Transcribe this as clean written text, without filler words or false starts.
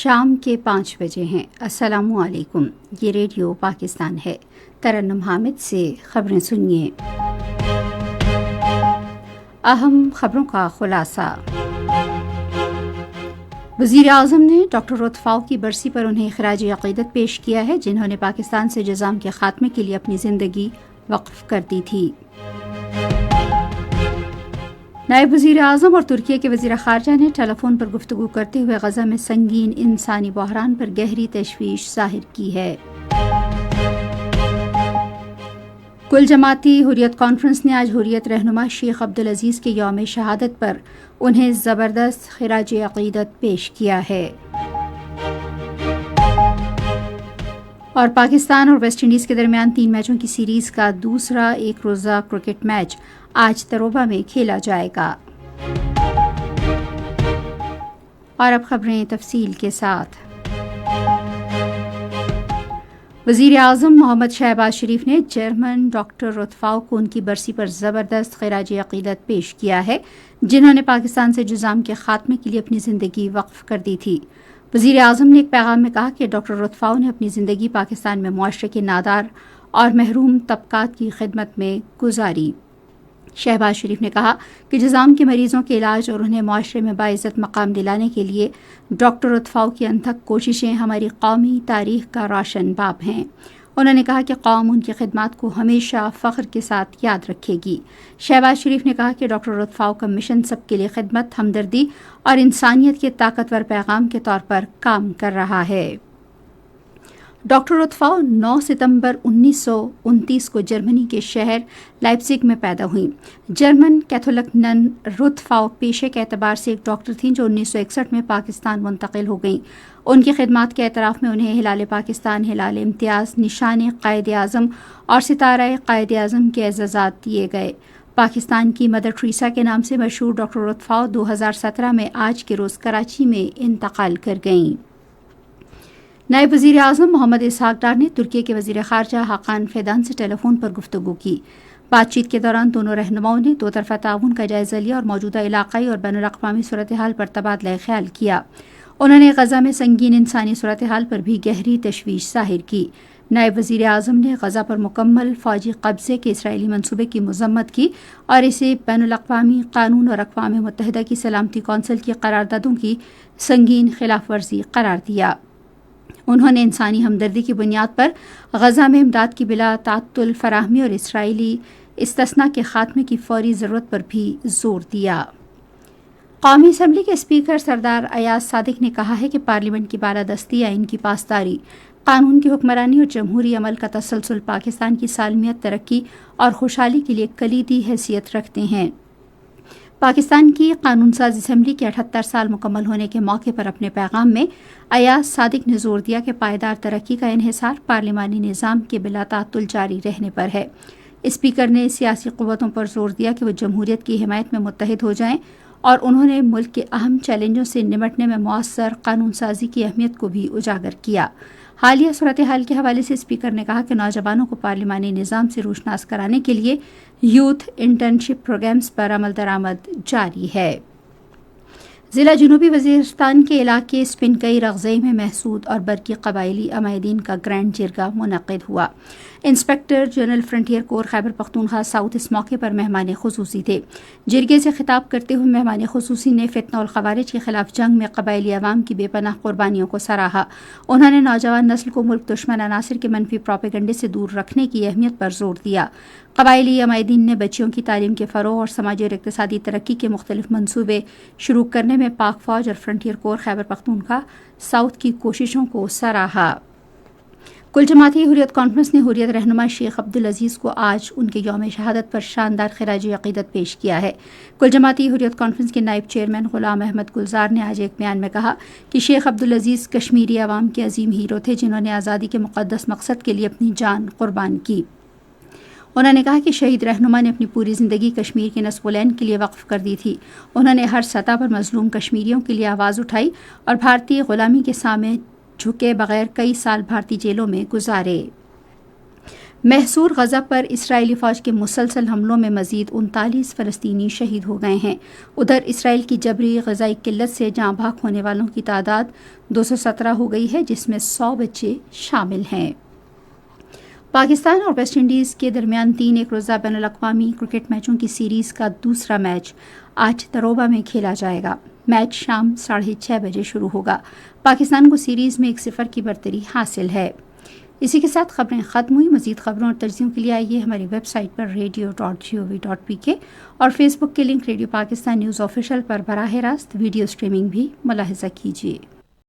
شام کے 5 بجے ہیں۔ السلام علیکم، یہ ریڈیو پاکستان ہے۔ ترنم حامد سے خبریں سنیے۔ اہم خبروں کا خلاصہ۔ وزیر اعظم نے ڈاکٹر رتفاؤ کی برسی پر انہیں خراج عقیدت پیش کیا ہے، جنہوں نے پاکستان سے جذام کے خاتمے کے لیے اپنی زندگی وقف کر دی تھی۔ نائب وزیر اعظم اور ترکی کے وزیر خارجہ نے ٹیلی فون پر گفتگو کرتے ہوئے غزہ میں سنگین انسانی بحران پر گہری تشویش ظاہر کی ہے۔ کل جماعتی حریت کانفرنس نے آج حریت رہنما شیخ عبدالعزیز کے یوم شہادت پر انہیں زبردست خراج عقیدت پیش کیا ہے۔ اور پاکستان اور ویسٹ انڈیز کے درمیان 3 میچوں کی سیریز کا دوسرا ایک روزہ کرکٹ میچ آج تروبہ میں کھیلا جائے گا۔ اور اب خبریں تفصیل کے ساتھ۔ وزیر اعظم محمد شہباز شریف نے جرمن ڈاکٹر رتفاؤ کو ان کی برسی پر زبردست خراج عقیدت پیش کیا ہے، جنہوں نے پاکستان سے جذام کے خاتمے کے لیے اپنی زندگی وقف کر دی تھی۔ وزیر اعظم نے ایک پیغام میں کہا کہ ڈاکٹر رتفاؤ نے اپنی زندگی پاکستان میں معاشرے کے نادار اور محروم طبقات کی خدمت میں گزاری۔ شہباز شریف نے کہا کہ جذام کے مریضوں کے علاج اور انہیں معاشرے میں باعزت مقام دلانے کے لیے ڈاکٹر رتفاؤ کی انتھک کوششیں ہماری قومی تاریخ کا روشن باب ہیں۔ انہوں نے کہا کہ قوم ان کی خدمات کو ہمیشہ فخر کے ساتھ یاد رکھے گی۔ شہباز شریف نے کہا کہ ڈاکٹر رتفاؤ کا مشن سب کے لیے خدمت، ہمدردی اور انسانیت کے طاقتور پیغام کے طور پر کام کر رہا ہے۔ ڈاکٹر رتفاؤ 9 ستمبر 1929 کو جرمنی کے شہر لائپزگ میں پیدا ہوئیں۔ جرمن کیتھولک نن رتفاؤ پیشے کے اعتبار سے ایک ڈاکٹر تھیں جو 1961 میں پاکستان منتقل ہو گئیں۔ ان کی خدمات کے اعتراف میں انہیں ہلال پاکستان، ہلال امتیاز، نشان قائد اعظم اور ستارہ قائد اعظم کے اعزازات دیے گئے۔ پاکستان کی مدر ٹریسا کے نام سے مشہور ڈاکٹر رتفاؤ 2017 میں آج کے روز کراچی میں انتقال کر گئیں۔ نائب وزیر اعظم محمد اسحاق ڈار نے ترکی کے وزیر خارجہ حاقان فیدان سے ٹیلی فون پر گفتگو کی۔ بات چیت کے دوران دونوں رہنماؤں نے دو طرفہ تعاون کا جائزہ لیا اور موجودہ علاقائی اور بین الاقوامی صورتحال پر تبادلہ خیال کیا۔ انہوں نے غزہ میں سنگین انسانی صورتحال پر بھی گہری تشویش ظاہر کی۔ نائب وزیر اعظم نے غزہ پر مکمل فوجی قبضے کے اسرائیلی منصوبے کی مذمت کی اور اسے بین الاقوامی قانون اور اقوام متحدہ کی سلامتی کونسل کی قراردادوں کی سنگین خلاف ورزی قرار دیا۔ انہوں نے انسانی ہمدردی کی بنیاد پر غزہ میں امداد کی بلا تعطل فراہمی اور اسرائیلی استثناء کے خاتمے کی فوری ضرورت پر بھی زور دیا۔ قومی اسمبلی کے اسپیکر سردار ایاز صادق نے کہا ہے کہ پارلیمنٹ کی بالادستی، آئین کی پاسداری، قانون کی حکمرانی اور جمہوری عمل کا تسلسل پاکستان کی سالمیت، ترقی اور خوشحالی کے لیے کلیدی حیثیت رکھتے ہیں۔ پاکستان کی قانون ساز اسمبلی کے 78 سال مکمل ہونے کے موقع پر اپنے پیغام میں ایاز صادق نے زور دیا کہ پائیدار ترقی کا انحصار پارلیمانی نظام کے بلا تعطل جاری رہنے پر ہے۔ اسپیکر نے سیاسی قوتوں پر زور دیا کہ وہ جمہوریت کی حمایت میں متحد ہو جائیں اور انہوں نے ملک کے اہم چیلنجوں سے نمٹنے میں مؤثر قانون سازی کی اہمیت کو بھی اجاگر کیا۔ حالیہ صورتحال کے حوالے سے اسپیکر نے کہا کہ نوجوانوں کو پارلیمانی نظام سے روشناس کرانے کے لیے یوتھ انٹرنشپ پروگرامز پر عمل درآمد جاری ہے۔ ضلع جنوبی وزیرستان کے علاقے سپنکئی رغزئی میں محسود اور برقی قبائلی عمائدین کا گرینڈ جرگہ منعقد ہوا۔ انسپکٹر جنرل فرنٹیئر کور خیبر پختونخوا ساؤتھ اس موقع پر مہمان خصوصی تھے۔ جرگے سے خطاب کرتے ہوئے مہمان خصوصی نے فتنہ الخوارج کے خلاف جنگ میں قبائلی عوام کی بے پناہ قربانیوں کو سراہا۔ انہوں نے نوجوان نسل کو ملک دشمن عناصر کے منفی پروپیگنڈے سے دور رکھنے کی اہمیت پر زور دیا۔ قبائلی عمائدین نے بچیوں کی تعلیم کے فروغ اور سماجی اور اقتصادی ترقی کے مختلف منصوبے شروع کرنے میں پاک فوج اور فرنٹیئر کور خیبر پختونخوا ساؤتھ کی کوششوں کو سراہا۔ کل جماعتی حریت کانفرنس نے حریت رہنما شیخ عبدالعزیز کو آج ان کے یوم شہادت پر شاندار خراج عقیدت پیش کیا ہے۔ کل جماعتی حریت کانفرنس کے نائب چیئرمین غلام احمد گلزار نے آج ایک بیان میں کہا کہ شیخ عبدالعزیز کشمیری عوام کے عظیم ہیرو تھے، جنہوں نے آزادی کے مقدس مقصد کے لیے اپنی جان قربان کی۔ انہوں نے کہا کہ شہید رہنما نے اپنی پوری زندگی کشمیر کے نصب العین کے لیے وقف کر دی تھی۔ انہوں نے ہر سطح پر مظلوم کشمیریوں کے لیے آواز اٹھائی اور بھارتی غلامی کے سامنے جھکے بغیر کئی سال بھارتی جیلوں میں گزارے۔ محصور غزہ پر اسرائیلی فوج کے مسلسل حملوں میں مزید 39 فلسطینی شہید ہو گئے ہیں۔ ادھر اسرائیل کی جبری غذائی قلت سے جاں بحق ہونے والوں کی تعداد 217 ہو گئی ہے، جس میں 100 بچے شامل ہیں۔ پاکستان اور ویسٹ انڈیز کے درمیان 3 ایک روزہ بین الاقوامی کرکٹ میچوں کی سیریز کا دوسرا میچ آج تروبہ میں کھیلا جائے گا۔ میچ شام 6:30 بجے شروع ہوگا۔ پاکستان کو سیریز میں 1-0 کی برتری حاصل ہے۔ اسی کے ساتھ خبریں ختم ہوئی۔ مزید خبروں اور تجزیوں کے لیے آئیے ہماری ویب سائٹ پر radio.gov.pk اور فیس بک کے link radio Pakistan news official پر براہ راست ویڈیو سٹریمنگ بھی ملاحظہ کیجیے۔